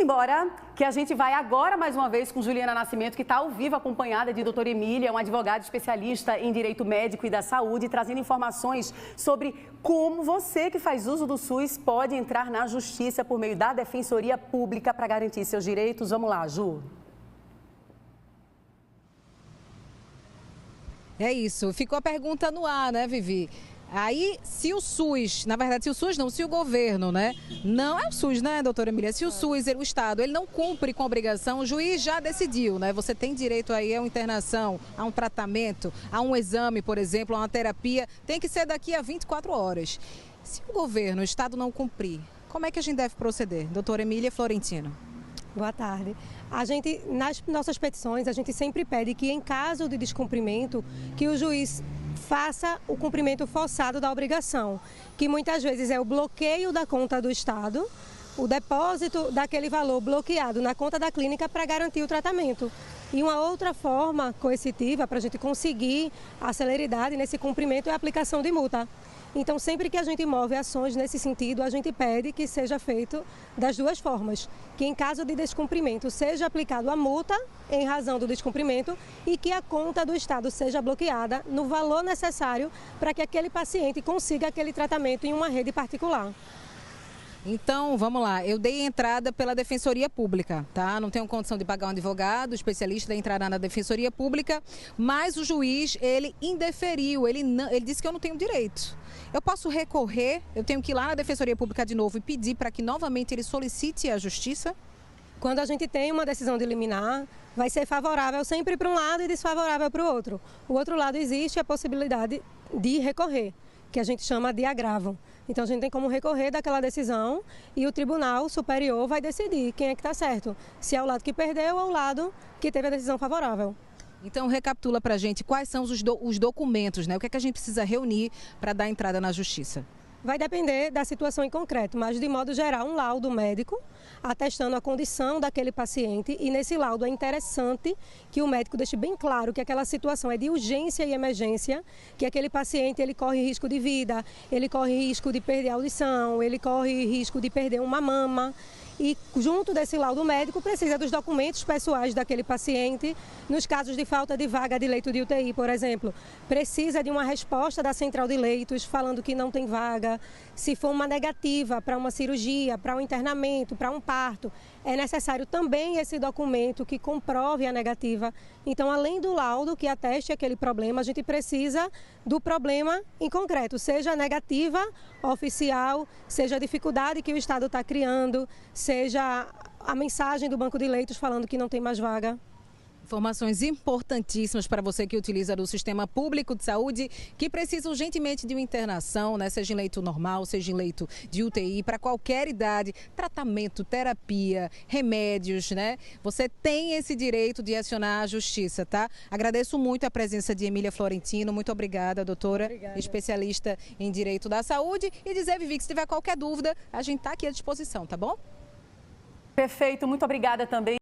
Embora que a gente vai agora mais uma vez com Juliana Nascimento, que está ao vivo acompanhada de doutora Emília, uma advogada especialista em direito médico e da saúde, trazendo informações sobre como você que faz uso do SUS pode entrar na justiça por meio da Defensoria Pública para garantir seus direitos. Vamos lá, Ju. É isso, ficou a pergunta no ar, né, Vivi? Aí, se o SUS, na verdade, se o governo, né? Não é o SUS, né, doutora Emília? Se o SUS, o Estado, ele não cumpre com a obrigação, o juiz já decidiu, né? Você tem direito aí a uma internação, a um tratamento, a um exame, por exemplo, a uma terapia, tem que ser daqui a 24 horas. Se o governo, o Estado não cumprir, como é que a gente deve proceder? Doutora Emília Florentino. Boa tarde. A gente, nas nossas petições, a gente sempre pede que, em caso de descumprimento, que o juiz faça o cumprimento forçado da obrigação, que muitas vezes é o bloqueio da conta do Estado, o depósito daquele valor bloqueado na conta da clínica para garantir o tratamento. E uma outra forma coercitiva para a gente conseguir a celeridade nesse cumprimento é a aplicação de multa. Então, sempre que a gente move ações nesse sentido, a gente pede que seja feito das duas formas. Que em caso de descumprimento seja aplicado a multa em razão do descumprimento e que a conta do Estado seja bloqueada no valor necessário para que aquele paciente consiga aquele tratamento em uma rede particular. Então, vamos lá, eu dei entrada pela Defensoria Pública, tá? Não tenho condição de pagar um advogado, especialista, entrará na Defensoria Pública, mas o juiz, ele indeferiu, ele disse que eu não tenho direito. Eu posso recorrer, eu tenho que ir lá na Defensoria Pública de novo e pedir para que novamente ele solicite a justiça? Quando a gente tem uma decisão de liminar, vai ser favorável sempre para um lado e desfavorável para o outro. O outro lado existe a possibilidade de recorrer, que a gente chama de agravo. Então a gente tem como recorrer daquela decisão e o Tribunal Superior vai decidir quem é que está certo, se é o lado que perdeu ou o lado que teve a decisão favorável. Então recapitula para a gente quais são os documentos, né? O que é que a gente precisa reunir para dar entrada na justiça? Vai depender da situação em concreto, mas de modo geral um laudo médico atestando a condição daquele paciente e nesse laudo é interessante que o médico deixe bem claro que aquela situação é de urgência e emergência, que aquele paciente ele corre risco de vida, ele corre risco de perder a audição, ele corre risco de perder uma mama. E junto desse laudo médico precisa dos documentos pessoais daquele paciente, nos casos de falta de vaga de leito de UTI, por exemplo, precisa de uma resposta da central de leitos falando que não tem vaga. Se for uma negativa para uma cirurgia, para um internamento, para um parto, é necessário também esse documento que comprove a negativa. Então, além do laudo que ateste aquele problema, a gente precisa do problema em concreto, seja a negativa oficial, seja a dificuldade que o Estado está criando, seja a mensagem do banco de leitos falando que não tem mais vaga. Informações importantíssimas para você que utiliza do sistema público de saúde, que precisa urgentemente de uma internação, né? Seja em leito normal, seja em leito de UTI, para qualquer idade, tratamento, terapia, remédios, né? Você tem esse direito de acionar a justiça, tá? Agradeço muito a presença de Emília Florentino, muito obrigada, doutora, especialista em direito da saúde. E dizer, Vivi, que se tiver qualquer dúvida, a gente está aqui à disposição, tá bom? Perfeito, muito obrigada também.